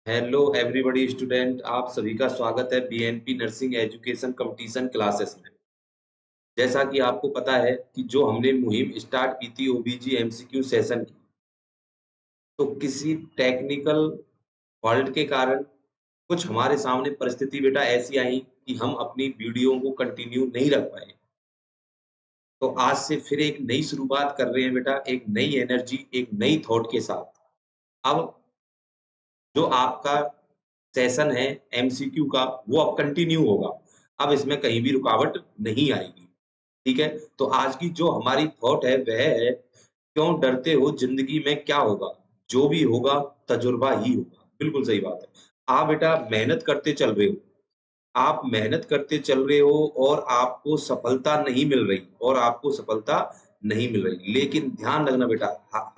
Hello everybody student, आप सभी का स्वागत है BNP nursing education competition classes में। जैसा कि आपको पता है कि जो हमने मुहिम स्टार्ट की थी ओबीजी एमसीक्यू सेशन की, तो किसी टेक्निकल फॉल्ट के कारण कुछ हमारे सामने परिस्थिति बेटा ऐसी आई कि हम अपनी वीडियो को कंटिन्यू नहीं रख पाए। तो आज से फिर एक नई शुरुआत कर रहे हैं बेटा, एक नई एनर्जी, एक नई थॉट के साथ। अब जो आपका सेशन है एमसीक्यू का, वो अब कंटिन्यू होगा। अब इसमें कहीं भी रुकावट नहीं आएगी। ठीक है? तो आज की जो हमारी थॉट है वह है, क्यों डरते हो, जिंदगी में क्या होगा? जो भी होगा तजुर्बा ही होगा। बिल्कुल सही बात है। आप बेटा मेहनत करते चल रहे हो। आप मेहनत करते चल रहे हो और आपको सफलता नहीं मिल रही और आपको सफलता नहीं मिल रही। लेकिन ध्यान रखना बेटा,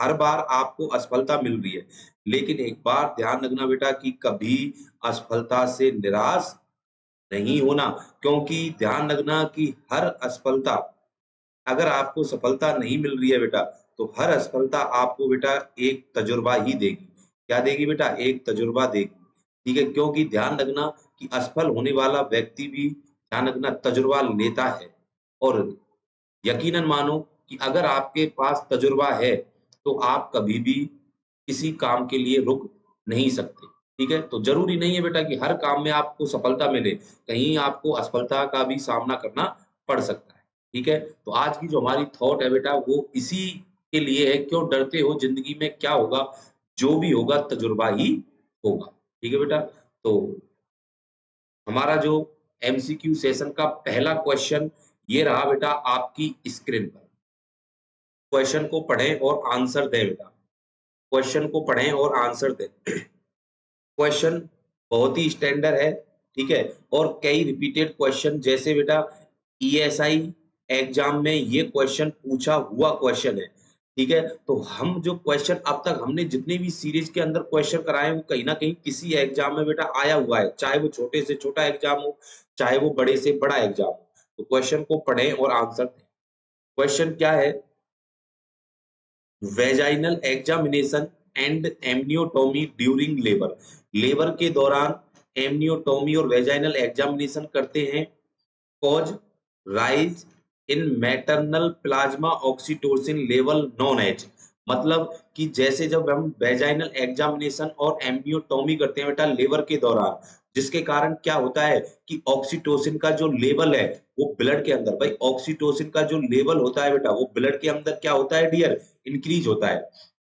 हर बार आपको असफलता मिल रही है। लेकिन एक बार ध्यान रखना बेटा कि कभी असफलता से निराश नहीं होना, क्योंकि ध्यान रखना कि हर असफलता, अगर आपको सफलता नहीं मिल रही है बेटा, तो हर असफलता आपको बेटा एक तजुर्बा ही देगी। क्या देगी बेटा? एक तजुर्बा देगी। ठीक है? क्योंकि ध्यान रखना कि असफल होने वाला व्यक्ति भी ध्यान रखना तजुर्बा लेता है। और यकीनन मानो कि अगर आपके पास तजुर्बा है, तो आप कभी भी किसी काम के लिए रुक नहीं सकते। ठीक है? तो ज़रूरी नहीं है बेटा कि हर काम में आपको सफलता मिले, कहीं आपको असफलता का भी सामना करना पड़ सकता है। ठीक है? तो आज की जो हमारी थॉट है बेटा, वो इसी के लिए है, क्यों डरते हो, ज़िंदगी में क्या होगा? जो भी होगा तजुर्बा ही होगा। ठीक है बेटा? तो हमारा जो एमसीक्यू सेशन का पहला क्वेश्चन ये रहा बेटा आपकी स्क्रीन पर। क्वेश्चन को पढ़ें और आंसर दें बेटा। क्वेश्चन को पढ़ें और आंसर दें। क्वेश्चन बहुत ही स्टैंडर्ड है, ठीक है? और कई रिपीटेड क्वेश्चन, जैसे बेटा ईएसआई एग्जाम में ये क्वेश्चन पूछा हुआ क्वेश्चन है, ठीक है? तो हम जो क्वेश्चन अब तक हमने जितने भी सीरीज के अंदर क्वेश्चन कराए हैं, वो कहीं न कहीं किसी एग्जाम में बेटा आया हुआ है, चाहे वो छोटे से छोटा एग्जाम हो, चाहे वो बड़े से बड़ा एग्जाम हो। तो क्वेश्चन को पढ़ें और आंसर दें। क्वेश्चन क्या है? Vaginal examination and amniotomy during labour. Labour के दौरान एमनियोटोमी और वेजाइनल एग्जामिनेशन करते हैं। Cause rise in maternal plasma oxytocin level known as. मतलब कि जैसे जब हम वेजाइनल एग्जामिनेशन और एम्नियोटोमी करते हैं बेटा लेबर के दौरान, जिसके कारण क्या होता है कि ऑक्सीटोसिन का जो लेवल है वो ब्लड के अंदर, भाई ऑक्सीटोसिन का जो लेवल होता है बेटा वो ब्लड के अंदर क्या होता है डियर? इंक्रीज होता है।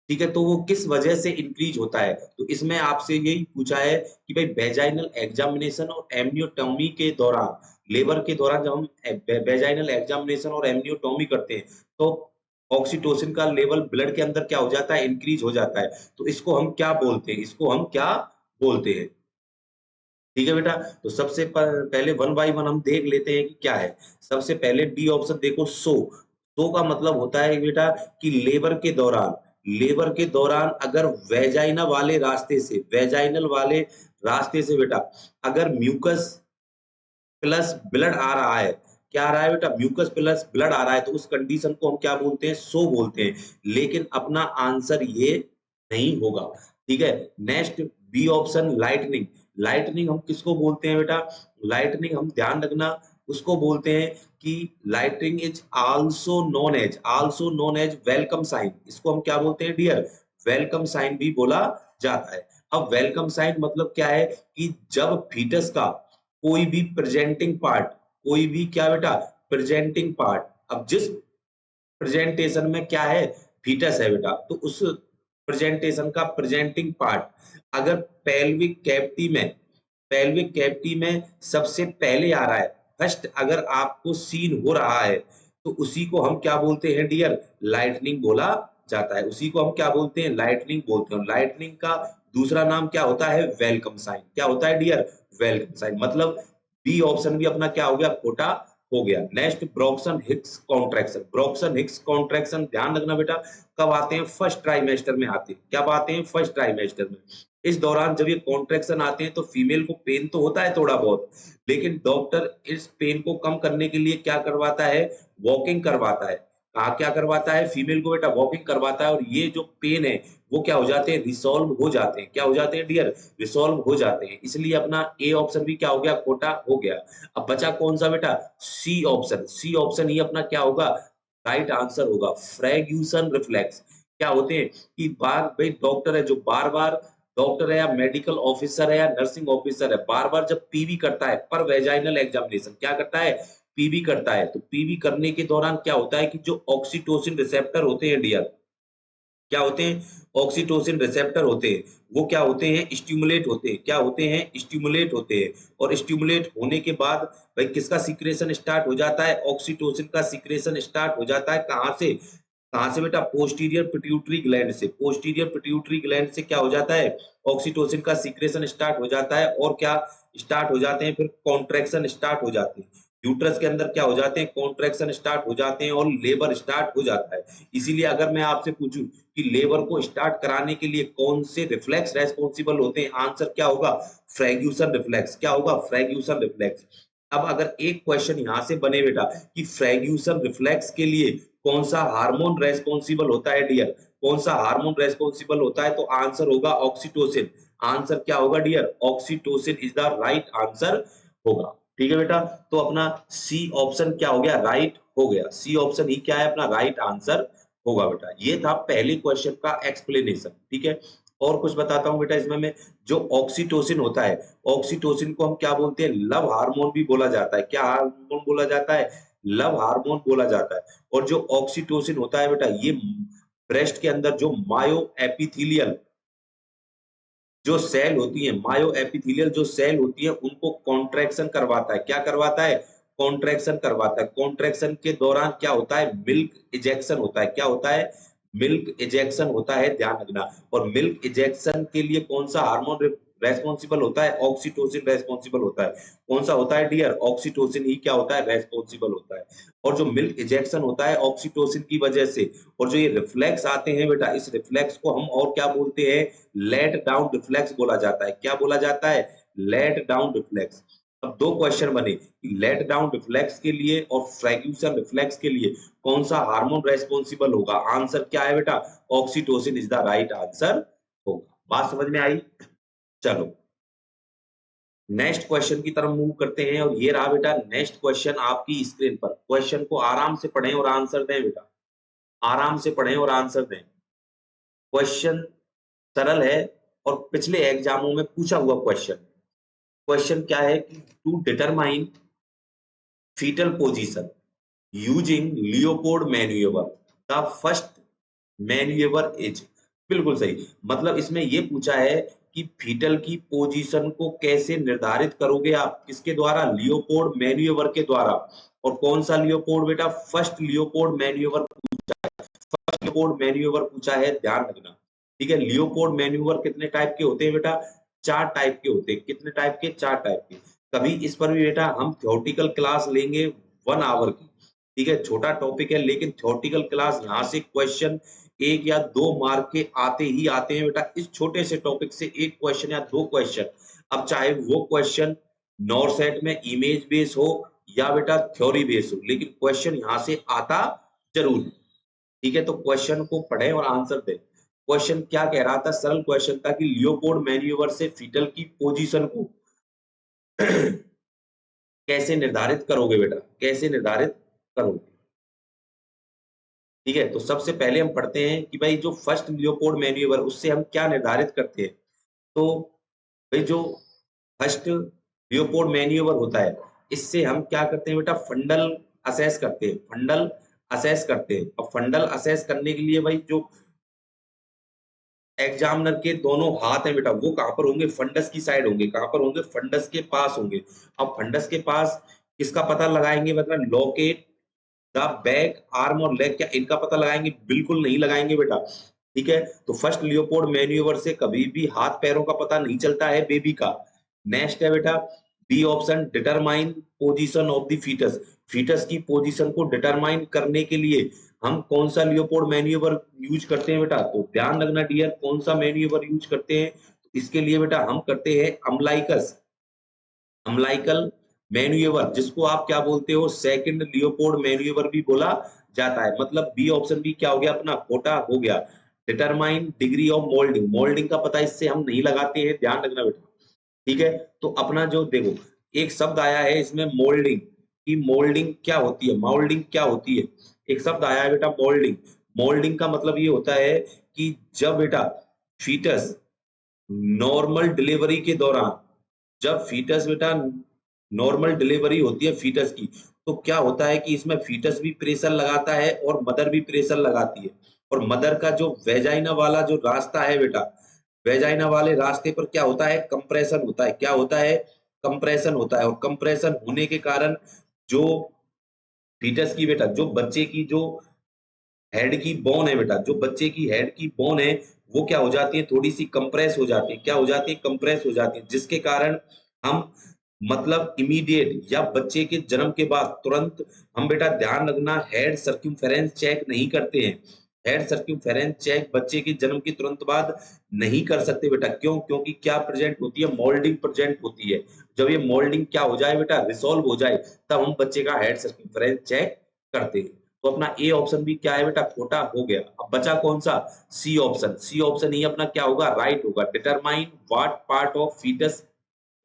ठीक है? तो वो किस वजह से इंक्रीज होता है? तो इसमें आपसे यही पूछा है कि भाई वेजाइनल एग्जामिनेशन और एम्नियोटोमी के दौरान, लेबर के दौरान जब हम वेजाइनल एग्जामिनेशन और एम्नियोटोमी करते हैं, तो ऑक्सीटोसिन का लेवल ब्लड के अंदर क्या हो जाता है? इंक्रीज हो जाता है। तो इसको हम क्या बोलते हैं? इसको हम क्या बोलते हैं? ठीक है बेटा? तो सबसे पहले वन बाय वन हम देख लेते हैं कि क्या है। सबसे पहले डी ऑप्शन देखो, सो का मतलब होता है बेटा कि लेबर के दौरान अगर वेजाइना वाले रास्ते से, वेजाइनल वाले रास्ते से बेटा अगर म्यूकस प्लस ब्लड आ रहा है, क्या आ रहा है बेटा? म्यूकस प्लस ब्लड आ रहा है, तो उस कंडीशन को हम क्या बोलते हैं? सो बोलते हैं। लेकिन अपना आंसर ये नहीं होगा। ठीक है? Next B option lightning. Lightning हम किसको बोलते हैं बेटा? लाइटनिंग हम ध्यान रखना उसको बोलते हैं कि lightning is also known as welcome sign. इसको हम क्या बोलते हैं डियर? वेलकम साइन भी बोला जाता है। अब वेलकम साइन मतलब क्या है कि जब फीटस का कोई भी प्रेजेंटिंग पार्ट, कोई भी क्या बेटा? Presenting part. अब जिस प्रेजेंटेशन में क्या है? फीटस है बेटा, तो उस प्रेजेंटेशन का प्रेजेंटिंग पार्ट अगर पेल्विक कैविटी में सबसे पहले आ रहा है, फर्स्ट अगर आपको सीन हो रहा है, तो उसी को हम क्या बोलते हैं डियर? लाइटनिंग बोला जाता है। उसी को हम क्या बोलते हैं? लाइटनिंग बोलते हैं। लाइटनिंग का दूसरा नाम क्या होता है? Welcome sign. क्या होता है डियर? Welcome sign. मतलब बी ऑप्शन भी अपना क्या हो गया? खोटा हो गया। Next Braxton Hicks contraction. Braxton Hicks contraction ध्यान रखना बेटा कब आते हैं? फर्स्ट ट्राइमेस्टर में आते हैं। क्या आते हैं? फर्स्ट ट्राइमेस्टर में। इस दौरान जब ये कॉन्ट्रैक्शन आते हैं तो फीमेल को पेन तो होता है थोड़ा बहुत, लेकिन डॉक्टर इस पेन को कम करने के लिए क्या करवाता है? वॉकिंग करवाता है। क्या करवाता है, फीमेल को बेटा वॉकिंग करवाता है, और ये जो पेन है वो क्या हो जाते हैं, रिसॉल्व हो जाते हैं। क्या हो जाते हैं डियर, रिसॉल्व हो जाते हैं। इसलिए अपना ए ऑप्शन भी क्या हो गया, खोटा हो गया। अब बचा कौन सा बेटा, सी ऑप्शन। सी ऑप्शन ही अपना क्या होगा, राइट आंसर होगा। फ्रैग्यूसन रिफ्लेक्स क्या होते हैं कि बार भाई डॉक्टर है जो बार बार, डॉक्टर है या मेडिकल ऑफिसर है या नर्सिंग ऑफिसर है, बार बार जब पीवी करता है पर वेजाइनल एग्जामिनेशन, क्या करता है, पीवी करता है, तो पीवी करने के दौरान क्या होता है कि जो ऑक्सीटोसिन रिसेप्टर होते हैं डियर, क्या होते हैं, ऑक्सीटोसिन रिसेप्टर होते हैं, वो क्या होते हैं, स्टिमुलेट होते हैं। क्या होते हैं, स्टिमुलेट होते हैं। और स्टिमुलेट होने के बाद भाई किसका सीक्रेशन स्टार्ट हो जाता है, ऑक्सीटोसिन का सीक्रेशन स्टार्ट हो जाता है। कहां से बेटा, पोस्टीरियर पिट्यूटरी ग्लैंड से। पोस्टीरियर पिट्यूटरी ग्लैंड से क्या हो जाता है, ऑक्सीटोसिन का सीक्रेशन स्टार्ट हो जाता है। और क्या स्टार्ट हो जाते हैं, फिर कॉन्ट्रैक्शन स्टार्ट हो जाते हैं। यूट्रस के अंदर क्या हो जाते हैं, कॉन्ट्रैक्शन स्टार्ट हो जाते हैं और लेबर स्टार्ट हो जाता है। इसीलिए अगर मैं आपसे पूछूं कि लेबर को स्टार्ट कराने के लिए कौन से रिफ्लेक्स रेस्पॉन्सिबल होते हैं, आंसर क्या होगा, फ्रैग्यूसन रिफ्लेक्स। क्या होगा, फ्रैग्यूसन रिफ्लेक्स। अब अगर एक क्वेश्चन यहां से बने बेटा कि फ्रैग्यूसन रिफ्लेक्स के लिए कौन सा हार्मोन रेस्पॉन्सिबल होता है डियर, कौन सा हार्मोन रेस्पॉन्सिबल होता है, तो आंसर होगा ऑक्सीटोसिन। आंसर क्या होगा dear, oxytocin is the right answer होगा। ठीक है बेटा, तो अपना सी ऑप्शन क्या हो गया, राइट हो गया। सी ऑप्शन ही क्या है, अपना राइट आंसर होगा बेटा। ये था पहले क्वेश्चन का एक्सप्लेनेशन। ठीक है, और कुछ बताता हूं बेटा इसमें मैं। जो ऑक्सीटोसिन होता है, ऑक्सीटोसिन को हम क्या बोलते हैं, लव हार्मोन भी बोला जाता है। क्या हार्मोन बोला जाता है, लव हार्मोन बोला जाता है। और जो ऑक्सीटोसिन होता है बेटा, ये ब्रेस्ट के अंदर जो मायो एपिथेलियल जो सेल होती है, मायो एपिथेलियल जो सेल होती है, उनको कॉन्ट्रैक्शन करवाता है। क्या करवाता है, कॉन्ट्रैक्शन करवाता है। कॉन्ट्रैक्शन के दौरान क्या होता है, मिल्क इजेक्शन होता है। क्या होता है, मिल्क इजेक्शन होता है, ध्यान रखना। और मिल्क इजेक्शन के लिए कौन सा हार्मोन रेस्पॉन्सिबल होता है, ऑक्सीटोसिन रेस्पॉन्सिबल होता है। कौन सा होता है डियर, ऑक्सीटोसिन ही क्या होता है, रेस्पॉन्सिबल होता है। और जो मिल्क इजेक्शन होता है ऑक्सीटोसिन की वजह से, और जो ये रिफ्लेक्स आते हैं बेटा, इस रिफ्लेक्स को हम और क्या बोलते हैं, लेट डाउन रिफ्लेक्स बोला जाता है। क्या बोला जाता है, लेट डाउन रिफ्लेक्स। अब दो क्वेश्चन बने कि लेट डाउन रिफ्लेक्स के लिए और फ्रैग्यूसन रिफ्लेक्स के लिए कौन सा हार्मोन रेस्पॉन्सिबल होगा, आंसर क्या है बेटा, oxytocin is the right answer होगा। बात समझ में आई, चलो नेक्स्ट क्वेश्चन की तरफ मूव करते हैं। और ये रहा बेटा नेक्स्ट क्वेश्चन आपकी स्क्रीन पर। क्वेश्चन को आराम से पढ़ें और आंसर दें बेटा, आराम से पढ़ें और आंसर दें। क्वेश्चन सरल है और पिछले एग्जामों में पूछा हुआ क्वेश्चन। क्वेश्चन क्या है कि to determine fetal position using Leopold maneuver, the first maneuver is, बिल्कुल सही। मतलब इसमें ये पूछा है कि फीटल की पोजीशन को कैसे निर्धारित करोगे आप, किसके द्वारा, लियोपोल्ड मैन्यूवर के द्वारा। और कौन सा लियोपोल्ड बेटा, first Leopold manoeuvre, Leopold manoeuvre पूछा है, ध्यान रखना। ठीक है, लियोपोल्ड मैन्यूवर कितने टाइप के होते हैं बेटा, 4 टाइप के होते हैं। कितने टाइप के, 4 टाइप के। कभी इस पर भी बेटा हम थ्योरेटिकल क्लास लेंगे 1 आवर की। ठीक है, छोटा टॉपिक है लेकिन थ्योरेटिकल क्लास यहाँ से क्वेश्चन 1 या 2 मार्क के आते ही आते हैं बेटा। इस छोटे से टॉपिक से 1 क्वेश्चन या 2 क्वेश्चन, अब चाहे वो क्वेश्चन नॉरसेट में इमेज बेस हो या बेटा थ्योरी बेस हो, लेकिन क्वेश्चन यहाँ से आता जरूर है। ठीक है, तो क्वेश्चन को पढ़ें और आंसर दें। क्वेश्चन क्या कह रहा था, सरल क्वेश्चन था कि लियोपोल्ड मैन्यूवर से फीटल की पोजीशन को कैसे निर्धारित करोगे बेटा, कैसे निर्धारित करोगे। ठीक है, तो सबसे पहले हम पढ़ते हैं कि भाई जो फर्स्ट लियोपोल्ड मैन्यूवर, उससे हम क्या निर्धारित करते हैं। तो भाई जो फर्स्ट लियोपोल्ड मैन्यूवर होता है, इससे हम क्या करते हैं बेटा, फंडल असेस करते हैं। फंडल असेस करते हैं। अब फंडल असेस करने के लिए भाई जो एग्जामिनर के दोनों हाथ हैं बेटा, वो कहां पर होंगे, फंडस की साइड होंगे। कहां पर होंगे, फंडस के पास होंगे। अब फंडस के पास किसका पता लगाएंगे, मतलब लोकेट द बैक आर्म और लेग, क्या इनका पता लगाएंगे, बिल्कुल नहीं लगाएंगे बेटा। ठीक है, तो फर्स्ट लियोपोल्ड मैन्यूवर से कभी भी हाथ पैरों का पता नहीं चलता है बेबी का। नेक्स्ट है बेटा B option, determine position of the fetus. Fetus की पोजीशन को डिटरमाइन करने के लिए हम कौन सा लियोपोल्ड मैन्यूवर यूज करते हैं बेटा, तो ध्यान रखना डियर, कौन सा मैन्यूवर यूज करते हैं। तो इसके लिए बेटा हम करते हैं अम्लाइकस, अम्लाइकल मैन्यूवर, जिसको आप क्या बोलते हो, सेकंड लियोपोल्ड मैन्यूवर भी बोला जाता है। मतलब बी ऑप्शन भी क्या हो गया अपना खोटा हो गया। Determine degree of moulding, moulding का पता इससे हम नहीं लगाते हैं, ध्यान रखना बेटा। ठीक है, तो अपना जो देखो एक शब्द आया है इसमें मोल्डिंग की, मोल्डिंग क्या होती है, मोल्डिंग क्या होती है, एक शब्द आया है बेटा मोल्डिंग। मोल्डिंग का मतलब ये होता है कि जब बेटा फीटस नॉर्मल डिलीवरी के दौरान, जब फीटस बेटा नॉर्मल डिलीवरी होती है फीटस की, तो क्या होता है कि इसमें फीटस भी प्रेशर लगाता है और मदर भी प्रेशर लगाती है। और मदर का जो वेजाइना वाला जो रास्ता है बेटा, वेजाइना वाले रास्ते पर क्या होता है, कंप्रेशन होता है। क्या होता है, कंप्रेशन होता है। और कंप्रेशन होने के कारण जो फीटस की बेटा, जो बच्चे की जो हेड की बोन है बेटा, जो बच्चे की हेड की बोन है वो क्या हो जाती है, थोड़ी सी कंप्रेस हो जाती है। क्या हो जाती है, कंप्रेस हो जाती है, जिसके कारण हम मतलब इमीडिएट या बच्चे के जन्म के बाद तुरंत हम बेटा ध्यान रखना हेड सर्कमफेरेंस चेक नहीं करते हैं। हेड सर्कमफेरेंस चेक बच्चे के जन्म के तुरंत बाद नहीं कर सकते बेटा। क्यों, क्योंकि क्या प्रेजेंट होती है, मोल्डिंग प्रेजेंट होती है। जब ये मोल्डिंग क्या हो जाए बेटा, रिसॉल्व हो जाए, तब हम बच्चे का हेड सर्कमफेरेंस चेक करते हैं। तो अपना ए ऑप्शन भी क्या है बेटा, खोटा हो गया। अब बचा कौन सा, सी ऑप्शन। सी ऑप्शन ही अपना क्या होगा, राइट होगा। Determine what part of fetus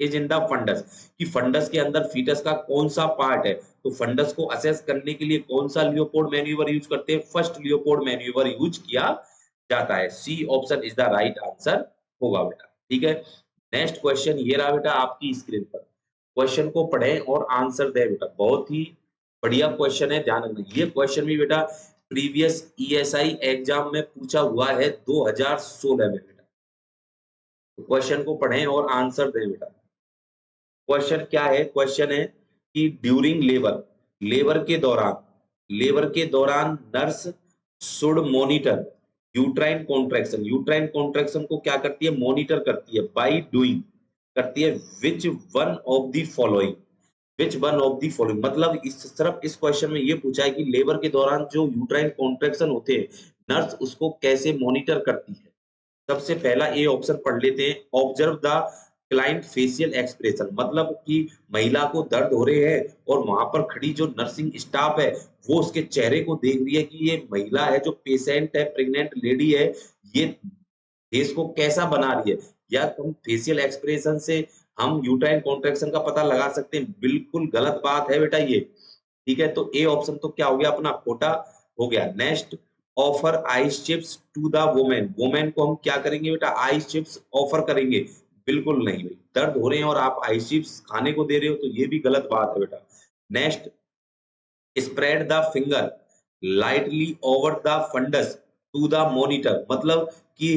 is in the fundus, कि फंडस के अंदर फीटस का कौन सा पार्ट है। तो फंडस को असेस करने के लिए कौन सा लियोपोल्ड मैन्यूवर यूज करते हैं, फर्स्ट लियोपोल्ड मैन्यूवर यूज किया जाता है। C option is the right answer होगा बेटा। ठीक है, नेक्स्ट क्वेश्चन ये रहा बेटा आपकी स्क्रीन पर। क्वेश्चन को पढ़ें और आंसर दें बेटा, बहुत ही बढ़िया क्वेश्चन है, ध्यान रखना। ये क्वेश्चन भी बेटा प्रीवियस ईएसआई एग्जाम में पूछा हुआ है 2016 में बेटा। तो क्वेश्चन को पढ़ें और आंसर दें बेटा। क्वेश्चन क्या है, क्वेश्चन है कि ड्यूरिंग लेबर, लेबर के दौरान, लेबर के दौरान nurse should monitor uterine contraction. Uterine contraction को क्या करती है, मॉनिटर करती है। बाय डूइंग करती है which one of the following, which one of the following. मतलब इस तरफ इस क्वेश्चन में ये पूछा है कि लेबर के दौरान जो यूट्राइन कॉन्ट्रैक्शन होते हैं, नर्स उसको कैसे मॉनिटर करती है। सबसे पहला ए ऑप्शन पढ़ लेते हैं, observe the client facial expression. मतलब कि महिला को दर्द हो रहे हैं और वहां पर खड़ी जो नर्सिंग स्टाफ है वो उसके चेहरे को देख रही है कि ये महिला है, जो पेशेंट है, प्रेग्नेंट लेडी है, ये फेस को कैसा बना रही है। या हम फेशियल एक्सप्रेशन से हम यूट्राइन कॉन्ट्रैक्शन का पता लगा सकते हैं, बिल्कुल गलत बात है बेटा ये। ठीक है, तो ए ऑप्शन तो क्या हो गया अपना, खोटा हो गया। Next, offer ice chips to the women. Women को हम क्या करेंगे बेटा, आइस चिप्स ऑफर करेंगे, बिल्कुल नहीं भाई। दर्द हो रहे हैं और आप आइस चिप्स खाने को दे रहे हो, तो ये भी गलत बात है बेटा। Next, spread the finger lightly over the fundus to the monitor. मतलब कि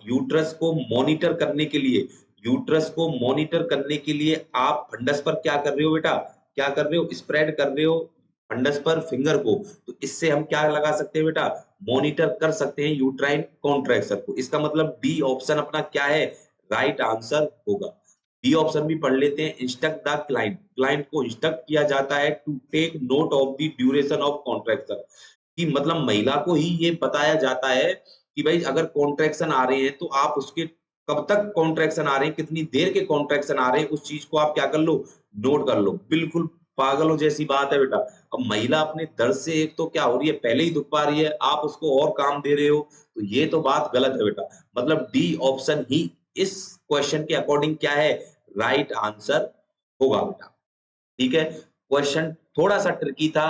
यूट्रस को मॉनिटर करने के लिए, यूट्रस को मॉनिटर करने के लिए आप फंडस पर क्या कर रहे हो बेटा, क्या कर रहे हो, स्प्रेड कर रहे हो फंडस पर फिंगर को। तो इससे हम क्या लगा सकते हैं बेटा, मॉनिटर कर सकते हैं यूट्राइन कॉन्ट्रैक्शन को। इसका मतलब डी ऑप्शन अपना क्या है, राइट आंसर होगा। बी ऑप्शन भी पढ़ लेते हैं, इंस्ट्रक्ट द क्लाइंट। क्लाइंट को इंस्ट्रक्ट किया जाता है to take note of the duration of contraction, कि मतलब महिला को ही ये बताया जाता है कि भाई अगर कॉन्ट्रैक्शन आ रहे हैं तो आप उसके कब तक कॉन्ट्रैक्शन आ रहे हैं, कितनी देर के कॉन्ट्रैक्शन आ रहे हैं, उस चीज को आप क्या कर लो, नोट कर लो। बिल्कुल पागलों जैसी बात है बेटा। अब महिला अपने दर्द से एक तो क्या हो रही है, पहले ही दुख पा रही है, आप उसको और काम दे रहे हो, तो ये तो बात गलत है बेटा। मतलब डी ऑप्शन ही इस क्वेश्चन के अकॉर्डिंग क्या है, राइट आंसर होगा बेटा। ठीक है, क्वेश्चन थोड़ा सा ट्रिकी था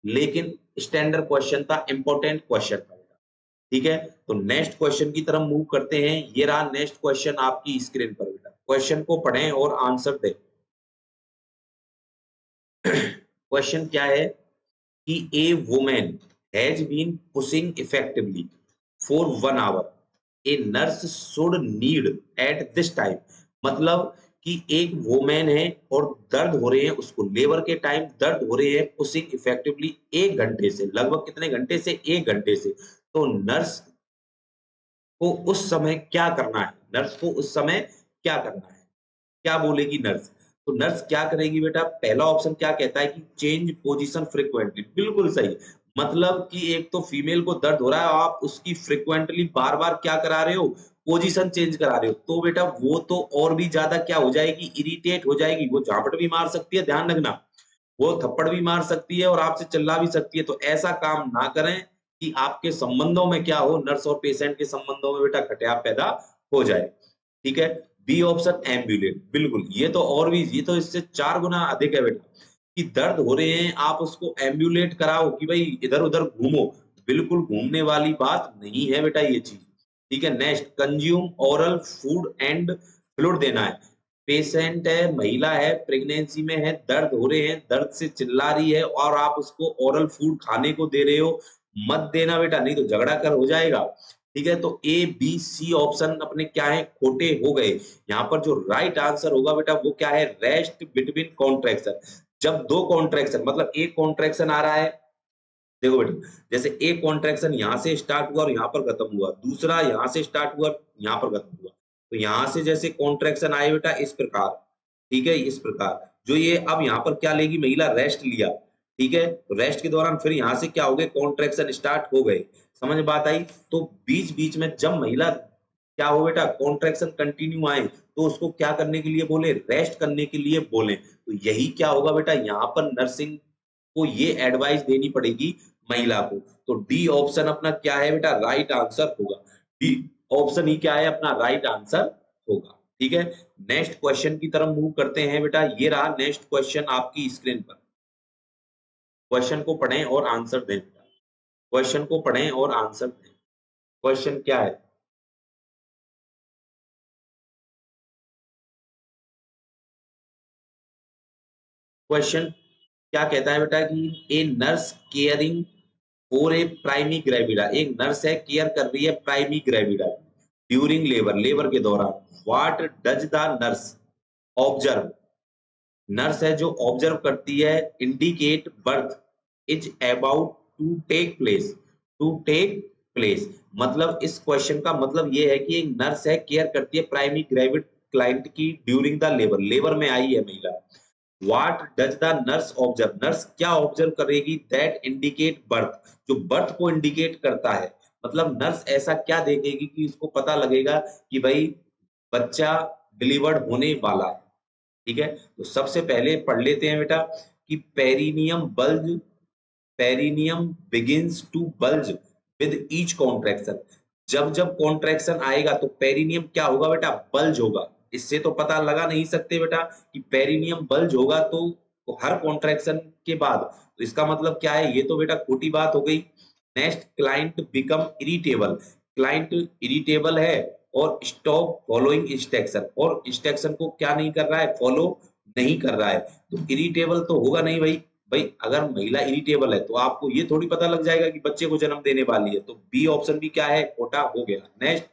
लेकिन स्टैंडर्ड क्वेश्चन था, इंपॉर्टेंट क्वेश्चन था बेटा। ठीक है, तो नेक्स्ट क्वेश्चन की तरफ मूव करते हैं। ये रहा नेक्स्ट क्वेश्चन आपकी स्क्रीन पर बेटा। क्वेश्चन को पढ़ें और आंसर दें। क्वेश्चन क्या है कि a women has been pushing effectively for 1 hour, a nurse should need at this time. मतलब कि एक वुमेन है और दर्द हो रहे हैं, उसको लेबर के टाइम दर्द हो रहे हैं, पुशिंग इफेक्टिवली 1 घंटे से, लगभग कितने घंटे से, 1 घंटे से। तो नर्स को उस समय क्या करना है, नर्स को उस समय क्या करना है, क्या बोलेगी नर्स। तो नर्स क्या करेगी बेटा, पहला ऑप्शन क्या कहता है कि चेंज पोजीशन फ्रीक्वेंटली, बिल्कुल सही। मतलब कि एक तो फीमेल को दर्द हो रहा है, आप उसकी फ्रीक्वेंटली बार बार क्या करा रहे हो, पोजीशन चेंज करा रहे हो, तो बेटा वो तो और भी ज्यादा क्या हो जाएगी, इरिटेट हो जाएगी, वो झापट भी मार सकती है, ध्यान रखना। वो थप्पड़ भी मार सकती है और आपसे चिल्ला भी सकती है। तो ऐसा काम ना करें कि आपके संबंधों में क्या हो, नर्स और पेशेंट के संबंधों में बेटा खटाव पैदा हो जाए। ठीक है? बी ऑप्शन एम्बुलेंट, बिल्कुल, ये तो इससे 4 गुना अधिक है बेटा, कि दर्द हो रहे हैं, आप उसको एम्बुलेट कराओ कि भई इधर-उधर घूमो। बिल्कुल घूमने वाली बात नहीं है बेटा ये चीज़। ठीक है? Next, consume oral food and fluid देना है। पेशेंट है, महिला है, प्रेगनेंसी में है, दर्द हो रहे हैं, दर्द से चिल्ला रही है और आप उसको ओरल फूड खाने को दे रहे हो, मत देना बेटा, नहीं तो झगड़ा कर हो जाएगा। ठीक है? तो ए, बी, सी ऑप्शन अपने क्या है, खोटे हो गए। यहाँ पर जो राइट आंसर होगा बेटा वो क्या है, रेस्ट बिटवीन कॉन्ट्रैक्शन। जब 2 कॉन्ट्रैक्शन मतलब एक कॉन्ट्रैक्शन आ रहा है, देखो बेटा, जैसे एक कॉन्ट्रैक्शन यहाँ से स्टार्ट हुआ और यहाँ पर खत्म हुआ, दूसरा यहाँ से स्टार्ट हुआ, यहाँ पर खत्म हुआ। तो यहाँ से जैसे कॉन्ट्रैक्शन आए बेटा इस प्रकार, ठीक है? इस प्रकार। जो ये अब यहाँ पर क्या लेगी महिला, रेस्ट लिया, ठीक है? तो रेस्ट के दौरान फिर यहाँ से क्या हो गए, कॉन्ट्रैक्शन स्टार्ट हो गए। समझ में बात आई? तो बीच-बीच में जब महिला क्या हो बेटा, कॉन्ट्रैक्शन कंटिन्यू आए, तो उसको क्या करने के लिए बोले, रेस्ट करने के लिए बोले। तो यही क्या होगा बेटा, यहाँ पर नर्सिंग को ये एडवाइस देनी पड़ेगी महिला को। तो डी ऑप्शन अपना क्या है बेटा, राइट आंसर होगा। डी ऑप्शन ही क्या है अपना राइट आंसर होगा। ठीक है? नेक्स्ट क्वेश्चन की तरफ मूव करते हैं बेटा। ये रहा नेक्स्ट क्वेश्चन आपकी स्क्रीन पर। क्वेश्चन को पढ़ें और आंसर दें बेटा। क्वेश्चन को पढ़ें और आंसर दें। क्वेश्चन क्या है? क्वेश्चन क्या कहता है बेटा कि a nurse caring for a primi gravida, एक नर्स है केयर कर रही है primi gravida during labour, labour के दौरान। What does the nurse observe, nurse है जो ऑब्जर्व करती है, indicate birth is about to take place, to take place. मतलब इस क्वेश्चन का मतलब ये है कि एक नर्स है केयर करती है प्राइमी ग्रेविड क्लाइंट की ड्यूरिंग द लेबर, लेबर में आई है महिला। What does the nurse observe, nurse क्या ऑब्जर्व करेगी, दैट इंडिकेट बर्थ, जो बर्थ को इंडिकेट करता है। मतलब नर्स ऐसा क्या देखेगी कि उसको पता लगेगा कि भाई बच्चा डिलीवर्ड होने वाला है। ठीक है? तो सबसे पहले पढ़ लेते हैं बेटा कि perineum begins to bulge with each contraction. जब कॉन्ट्रैक्शन आएगा तो पेरिनियम क्या होगा बेटा, बल्ज होगा। इससे तो पता लगा नहीं सकते बेटा कि पेरिनियम बल्ज होगा तो हर कॉन्ट्रैक्शन के बाद, तो इसका मतलब क्या है, ये तो बेटा खोटी बात हो गई। Next, client become irritable, client irritable है और स्टॉप फॉलोइंग इंस्ट्रक्शन, और इंस्ट्रक्शन को क्या नहीं कर रहा है, फॉलो नहीं कर रहा है। तो इरिटेबल तो होगा नहीं भाई। भाई अगर महिला इरिटेबल है तो आपको ये थोड़ी पता लग जाएगा कि बच्चे को जन्म देने वाली है। तो बी ऑप्शन भी क्या है, खोटा हो गया। Next,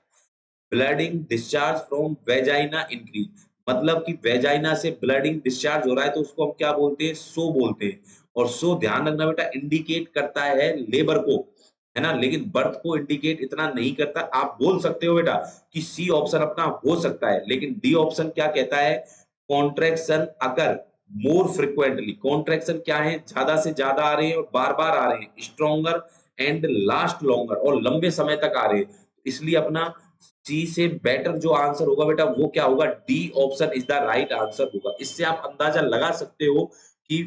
blooding discharge from vagina increase, मतलब कि वेजाइना से ब्लडिंग डिस्चार्ज हो रहा है तो उसको हम क्या बोलते हैं, सो बोलते हैं। और सो ध्यान रखना बेटा इंडिकेट करता है लेबर को, है ना, लेकिन बर्थ को इंडिकेट इतना नहीं करता। आप बोल सकते हो बेटा कि सी ऑप्शन अपना हो सकता है, लेकिन डी ऑप्शन क्या कहता है, कॉन्ट्रैक्शन अकर मोर फ्रिक्वेंटली, कॉन्ट्रैक्शन क्या है, ज्यादा से ज्यादा आ रहे हैं और बार बार आ रहे हैं, स्ट्रॉन्गर एंड लास्ट लॉन्गर, और लंबे समय तक आ रहे हैं। इसलिए अपना सी से बेटर जो आंसर होगा बेटा वो क्या होगा, D option is the right answer होगा। इससे आप अंदाजा लगा सकते हो कि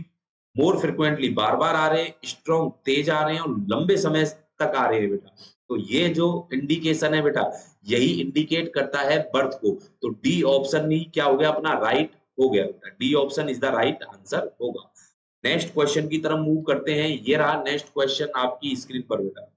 मोर फ्रिक्वेंटली बार बार आ रहे हैं, स्ट्रॉन्ग तेज आ रहे हैं और लंबे समय तक आ रहे हैं बेटा। तो ये जो इंडिकेशन है बेटा यही इंडिकेट करता है बर्थ को। तो डी ऑप्शन ही क्या हो गया अपना राइट हो गया बेटा, D option is the right answer होगा। नेक्स्ट क्वेश्चन की तरफ मूव करते हैं। ये रहा नेक्स्ट क्वेश्चन आपकी स्क्रीन पर बेटा।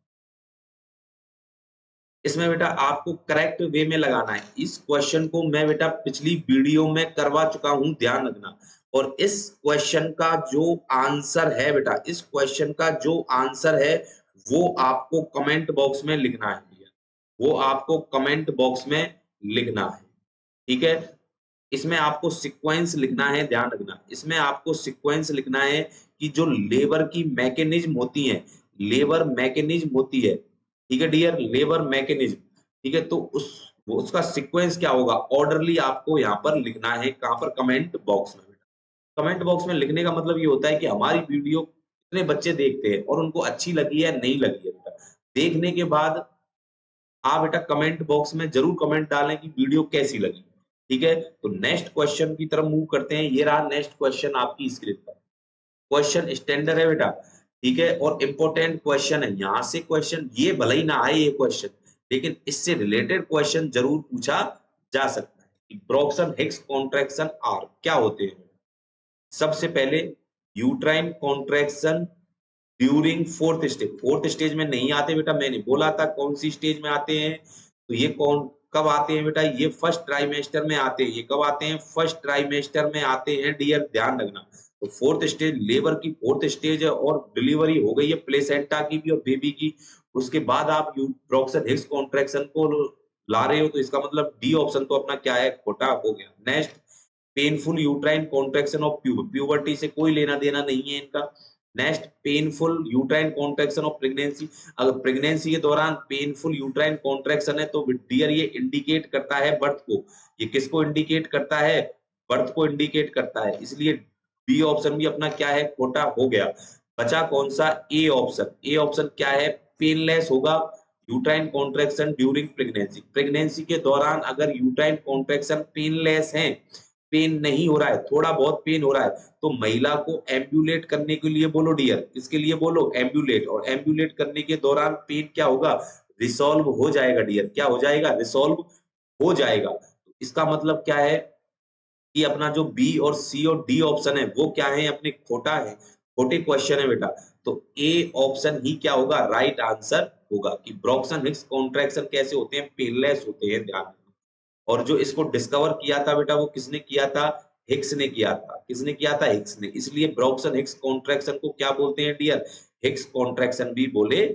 इसमें बेटा आपको करेक्ट वे में लगाना है। इस क्वेश्चन को मैं बेटा पिछली वीडियो में करवा चुका हूं, ध्यान रखना। और इस क्वेश्चन का जो आंसर है बेटा, इस क्वेश्चन का जो आंसर है वो आपको कमेंट बॉक्स में लिखना है भैया, वो आपको कमेंट बॉक्स में लिखना है। ठीक है? इसमें आपको सीक्वेंस लिखना है, ध्यान रखना। इसमें आपको सीक्वेंस लिखना है कि जो लेबर की मैकेनिज्म होती है, लेबर मैकेनिज्म होती है, ठीक है डियर, लेबर मैकेनिज्म, ठीक है? तो उसका सीक्वेंस क्या होगा, ऑर्डरली आपको यहाँ पर लिखना है। कहाँ पर, कमेंट बॉक्स में बेटा। कमेंट बॉक्स में लिखने का मतलब ये होता है कि हमारी वीडियो कितने बच्चे देखते हैं और उनको अच्छी लगी है नहीं लगी है बेटा। देखने के बाद आप बेटा कमेंट बॉक्स में जरूर कमेंट डालें कि वीडियो कैसी लगी। ठीक है? तो नेक्स्ट क्वेश्चन की तरफ मूव करते हैं। ये रहा नेक्स्ट क्वेश्चन आपकी स्क्रीन पर। क्वेश्चन स्टैंडर्ड है बेटा, ठीक है, और इंपॉर्टेंट क्वेश्चन है। यहाँ से क्वेश्चन ये भले ही ना आए ये क्वेश्चन, लेकिन इससे रिलेटेड क्वेश्चन जरूर पूछा जा सकता है कि ब्रोक्सन हिक्स कॉन्ट्रैक्शन आर क्या होते हैं। सबसे पहले uterine contraction during fourth stage में नहीं आते बेटा, मैंने बोला था कौन सी स्टेज में आते हैं। तो ये कौन कब आते हैं बेटा, ये फर्स्ट ट्राइमेस्टर में आते हैं। ये कब आते हैं, फर्स्ट ट्राइमेस्टर में आते हैं डियर, ध्यान रखना। तो फोर्थ स्टेज लेबर की फोर्थ स्टेज है और डिलीवरी हो गई है प्लेसेंटा की भी और बेबी की, उसके बाद आप ब्रोक्सन हिक्स कॉन्ट्रैक्शन को ला रहे हो, तो इसका मतलब डी ऑप्शन तो अपना क्या है, खोटा हो गया। Next, painful uterine contraction of puberty से कोई लेना देना नहीं है इनका। Next, painful uterine contraction of pregnancy. अगर प्रेगनेंसी के दौरान पेनफुल यूट्राइन कॉन्ट्रैक्शन है तो डियर ये इंडिकेट करता है बर्थ को। ये किसको इंडिकेट करता है, बर्थ को इंडिकेट करता है, इसलिए बी ऑप्शन भी अपना क्या है, खोटा हो गया। बचा कौन सा, ए ऑप्शन। ए ऑप्शन क्या है, पेनलेस होगा uterine contraction during pregnancy. Pregnancy के दौरान अगर यूट्राइन कॉन्ट्रैक्शन पेनलेस है, पेन नहीं हो रहा है, थोड़ा बहुत पेन हो रहा है, तो महिला को एम्बुलेट करने के लिए बोलो डियर, इसके लिए बोलो एम्बुलेट, और एम्बुलेट करने के दौरान पेन क्या होगा, रिसॉल्व हो जाएगा डियर। क्या हो जाएगा, रिसॉल्व हो जाएगा। तो इसका मतलब क्या है कि अपना जो बी और सी और डी ऑप्शन है वो क्या है, अपने खोटा है, खोटे क्वेश्चन है बेटा। तो ए ऑप्शन ही क्या होगा, राइट आंसर होगा कि ब्रोक्सन हिक्स कॉन्ट्रैक्शन कैसे होते हैं, पेनलेस होते हैं, ध्यान। और जो इसको डिस्कवर किया था बेटा वो किसने किया था, हिक्स ने किया था। किसने किया था, हिक्स ने। इसलिए ब्रोक्सन हिक्स कॉन्ट्रैक्शन को क्या बोलते हैं डियर, हिक्स कॉन्ट्रैक्शन भी बोले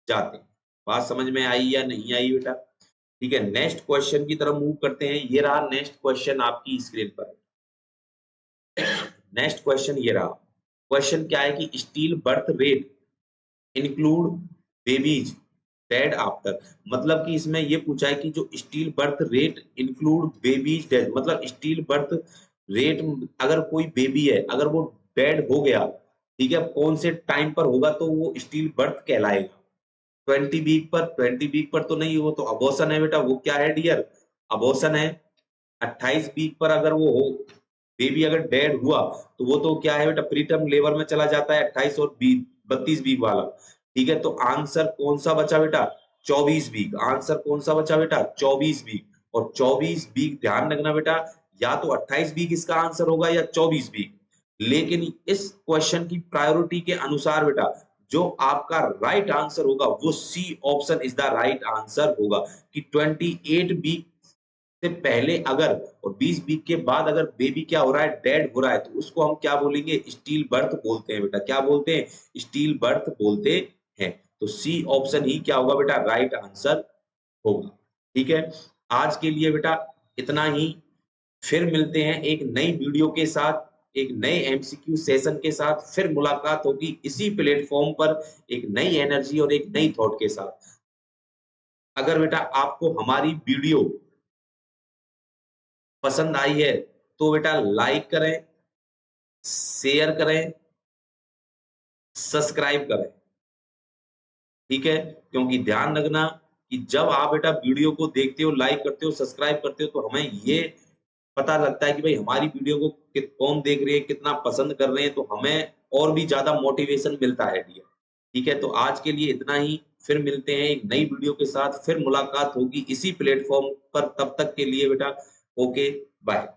जाते हैं। बात समझ में आई या नहीं आई बेटा, ठीक है। नेक्स्ट क्वेश्चन की तरफ मूव करते हैं। ये रहा नेक्स्ट क्वेश्चन आपकी स्क्रीन पर। नेक्स्ट क्वेश्चन ये रहा। क्वेश्चन क्या है कि steel birth rate include babies dead after. मतलब कि इसमें ये पूछा है कि जो steel birth rate include babies dead, मतलब स्टील बर्थ रेट अगर कोई बेबी है अगर वो डेड हो गया, ठीक है, कौन से टाइम पर होगा तो वो स्टील बर्थ कहलाएगा। 20 वीक पर, 20 वीक पर तो नहीं, वो तो अबॉर्शन है बेटा। वो क्या है डियर, अबॉर्शन है। 28 वीक पर अगर वो हो, बेबी अगर डेड हुआ तो वो तो क्या है बेटा, प्रीटर्म लेबर में चला जाता है, 28 और 32 वीक वाला। ठीक है, तो आंसर कौन सा बचा बेटा, 24 वीक। आंसर कौन सा बचा बेटा, 24 वीक। और 24 वीक ध्यान रखना बेटा, या तो 28 वीक इसका आंसर होगा या 24 वीक। लेकिन इस क्वेश्चन की प्रायोरिटी के अनुसार बेटा जो आपका राइट आंसर होगा वो C option is the right answer होगा कि 28 वीक से पहले अगर और 20 वीक के बाद अगर बेबी क्या हो रहा है, डेड हो रहा है, तो उसको हम क्या बोलेंगे, स्टील बर्थ बोलते हैं बेटा। क्या बोलते हैं, स्टील बर्थ बोलते हैं। तो सी ऑप्शन ही क्या होगा बेटा, राइट आंसर होगा। ठीक है, आज के लिए बेटा इतना ही। फिर मिलते हैं एक नई वीडियो के साथ, एक नए एमसीक्यू सेशन के साथ। फिर मुलाकात होगी इसी प्लेटफॉर्म पर एक नई एनर्जी और एक नई थॉट के साथ। अगर बेटा आपको हमारी वीडियो पसंद आई है तो बेटा लाइक करें, शेयर करें, सब्सक्राइब करें। ठीक है, क्योंकि ध्यान रखना कि जब आप बेटा वीडियो को देखते हो, लाइक करते हो, सब्सक्राइब करते हो, तो हमें ये पता लगता है कि भाई हमारी वीडियो को कौन देख रहे हैं, कितना पसंद कर रहे हैं, तो हमें और भी ज्यादा मोटिवेशन मिलता है डियर। ठीक है, तो आज के लिए इतना ही। फिर मिलते हैं एक नई वीडियो के साथ, फिर मुलाकात होगी इसी प्लेटफॉर्म पर। तब तक के लिए बेटा ओके बाय।